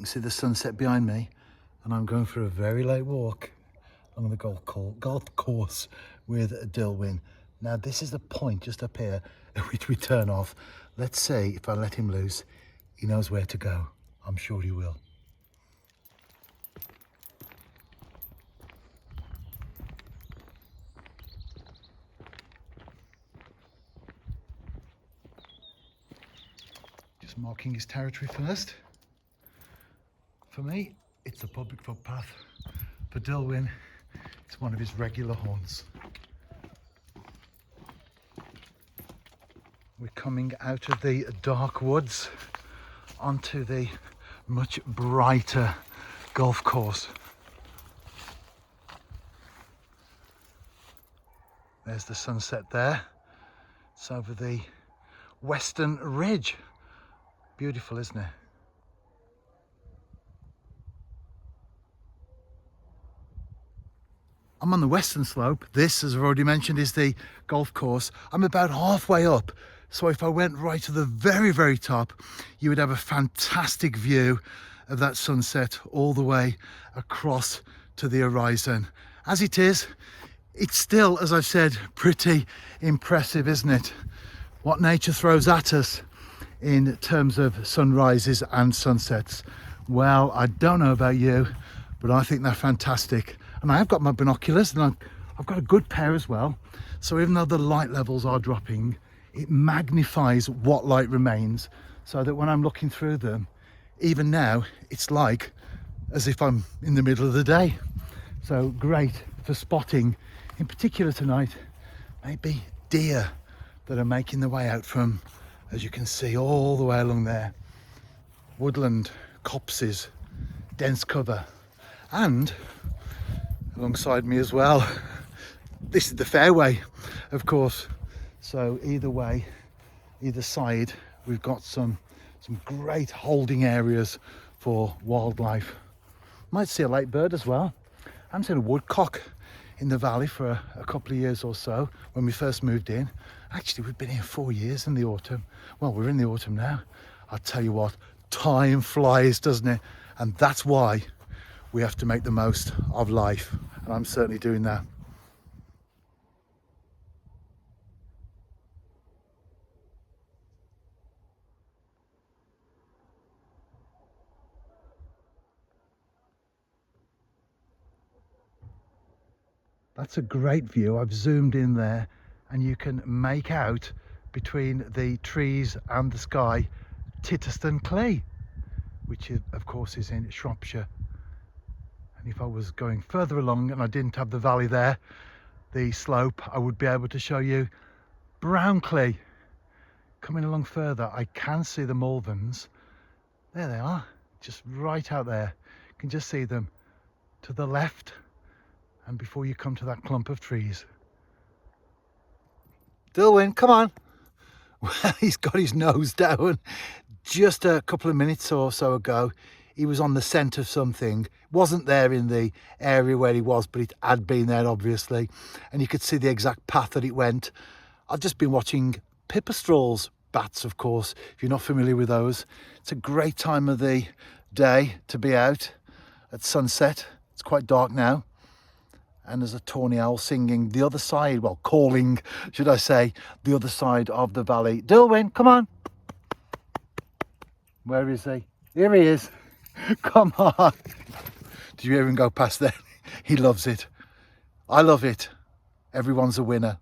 see the sunset behind me, and I'm going for a very late walk along the golf course with Dilwyn. Now this is the point just up here at which we turn off. Let's see if I let him loose, he knows where to go. I'm sure he will. Just marking his territory first. For me, it's a public footpath. For Dilwyn, it's one of his regular haunts. We're coming out of the dark woods onto the much brighter golf course. There's the sunset there. It's over the western ridge. Beautiful, isn't it? I'm on the western slope. This, as I've already mentioned, is the golf course. I'm about halfway up. So if I went right to the very, very top, you would have a fantastic view of that sunset all the way across to the horizon. As it is, it's still, as I've said, pretty impressive, isn't it? What nature throws at us in terms of sunrises and sunsets. Well, I don't know about you, but I think they're fantastic. And I have got my binoculars, and I've got a good pair as well. So even though the light levels are dropping, it magnifies what light remains, so that when I'm looking through them, even now, it's like as if I'm in the middle of the day. So great for spotting, in particular tonight, maybe deer that are making their way out from, as you can see, all the way along there. Woodland, copses, dense cover, and alongside me as well, this is the fairway, of course. So either way, either side, we've got some great holding areas for wildlife. Might see a late bird as well. I haven't seen a woodcock in the valley for a couple of years or so when we first moved in. Actually, we've been here 4 years in the autumn. Well, we're in the autumn now. I'll tell you what, time flies, doesn't it? And that's why we have to make the most of life. And I'm certainly doing that. That's a great view. I've zoomed in there and you can make out between the trees and the sky Titterston Clay, which is, of course, is in Shropshire. And if I was going further along and I didn't have the valley there, the slope, I would be able to show you Brownclay. Coming along further, I can see the Malverns. There they are, just right out there. You can just see them to the left, and before you come to that clump of trees. Dilwyn, come on. Well, he's got his nose down. Just a couple of minutes or so ago, he was on the scent of something. Wasn't there in the area where he was, but it had been there, obviously. And you could see the exact path that it went. I've just been watching pipistrelles, bats, of course, if you're not familiar with those. It's a great time of the day to be out at sunset. It's quite dark now. And there's a tawny owl singing the other side, well, calling, should I say, the other side of the valley. Dilwyn, come on. Where is he? Here he is. Come on. Did you even go past there? He loves it. I love it. Everyone's a winner.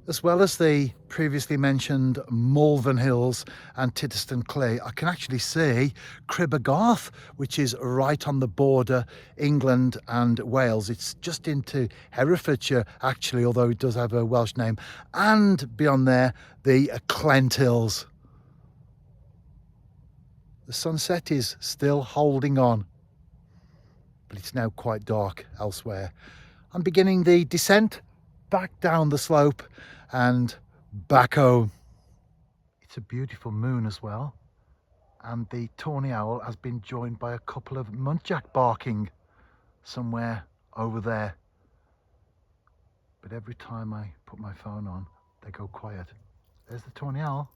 As well as the previously mentioned Malvern Hills and Titterston Clay, I can actually see Cribbergarth, which is right on the border, England and Wales. It's just into Herefordshire, actually, although it does have a Welsh name. And beyond there, the Clent Hills. The sunset is still holding on, but it's now quite dark elsewhere. I'm beginning the descent back down the slope and back home. It's a beautiful moon as well, and the tawny owl has been joined by a couple of muntjac barking somewhere over there. But every time I put my phone on, they go quiet. There's the tawny owl.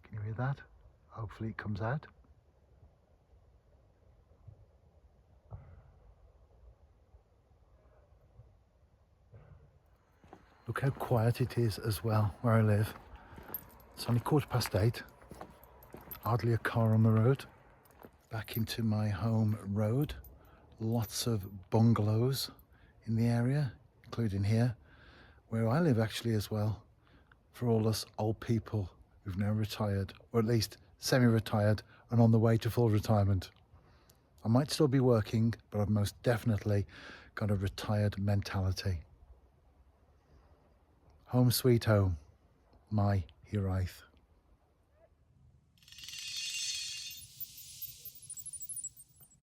Can you hear that? Hopefully it comes out. Look how quiet it is as well where I live. It's only 8:15. Hardly a car on the road. Back into my home road. Lots of bungalows in the area, including here, where I live actually as well. For all us old people who've now retired, or at least semi-retired and on the way to full retirement. I might still be working, but I've most definitely got a retired mentality. Home sweet home, my Hiraeth.